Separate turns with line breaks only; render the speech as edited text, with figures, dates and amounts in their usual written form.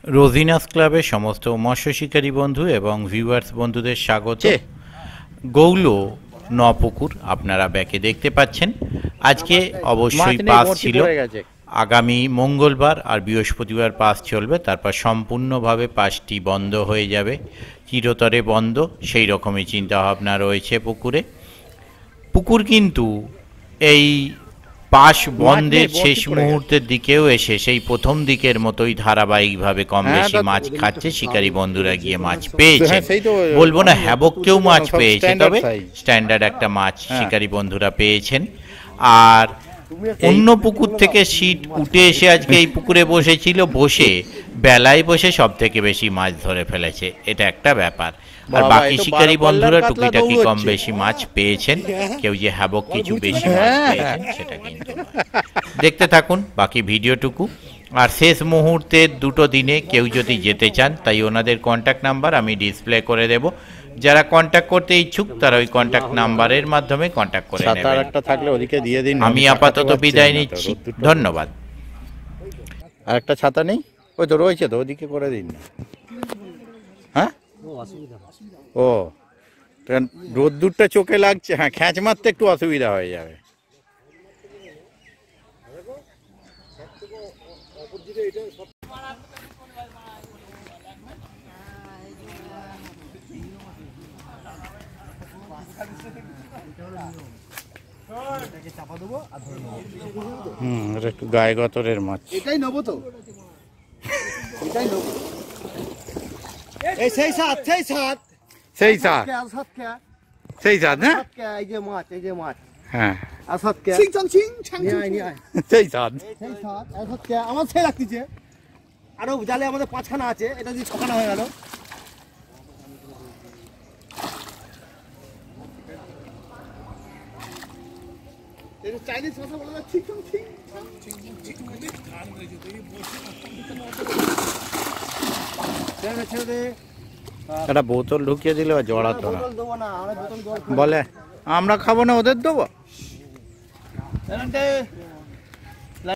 রোজিনাস ক্লাবের সমস্ত মৎস্য শিকারী বন্ধু এবং ভিউয়ার্স বন্ধুদের স্বাগত। গৌলো নপুকুর আপনারা ব্যাকে দেখতে পাচ্ছেন। আজকে অবশ্যই পাস ছিল, আগামী মঙ্গলবার আর বৃহস্পতিবার পাস চলবে, তারপর সম্পূর্ণভাবে পাসটি বন্ধ হয়ে যাবে, চিরতরে বন্ধ, সেই রকমই চিন্তাভাবনা রয়েছে পুকুরে। পুকুর কিন্তু এই পাস বন্ধের শেষ মুহূর্তের দিকেও এসে সেই প্রথম দিকের মতোই ধারাবাহিকভাবে কম বেশি মাছ খাচ্ছে। শিকারী বন্ধুরা গিয়ে মাছ পেয়েছে, বলবো না হ্যাবককেও মাছ পেয়েছে, তবে স্ট্যান্ডার্ড একটা মাছ শিকারী বন্ধুরা পেয়েছেন। আর অন্য পুকুর থেকে সিট উঠে এসে আজকে এই পুকুরে বসেছিল, বসে বেলায় বসে সব থেকে বেশি মাছ ধরে ফেলেছে, এটা একটা ব্যাপার। আর বাকি শিকারী বন্ধুরা টুকিটাকি কম বেশি মাছ পেয়েছেন, কেউ যে হ্যাবক কিছু বেশি মাছ পেয়েছেন সেটা কিন্তু দেখতে থাকুন বাকি ভিডিওটুকু। আর শেষ মুহূর্তের দুটো দিনে কেউ যদি যেতে চান, তাই ওনাদের কন্ট্যাক্ট নাম্বার আমি ডিসপ্লে করে দেব। যারা কন্ট্যাক্ট করতে ইচ্ছুক তারা ওই কন্ট্যাক্ট নাম্বারের মাধ্যমে কন্ট্যাক্ট করে নেবেন। আমি আপাতত বিদায় নিচ্ছি, ধন্যবাদ।
আর একটা ছাতা নেই? ওই তো রয়েছে, তো ওদিকে করে দিন না। হ্যাঁ, ও রোদ্দুরটা চোখে লাগছে, হ্যাঁ খ্যাঁচ মারতে একটু অসুবিধা হয়ে যাবে। এটা একটু গায়ে গতরের মাছ।
এটাই নেবো তো, এটাই নেবো। এই সেই সাত, সেই সাত,
সেই সাত, সেই সাত, হ্যাঁ
এই যে মাছ, এই যে মাছ,
হ্যাঁ
আসাদ কে সিং চং সিং নিয়ে নিয়ে
সেই সাত,
সেই সাত আসাদ কে আমার সেই লাগতেছে। আরো জালে আমাদের পাঁচখানা আছে, এটা যদি ছখানা হয়ে গেল। এটা চাইনিজ ভাষা বলা যায় ঠিক চং সিং।
একটা বোতল ঢুকিয়ে দিলে জড়াতো না, বলে আমরা খাবো না, ওদের দেবো।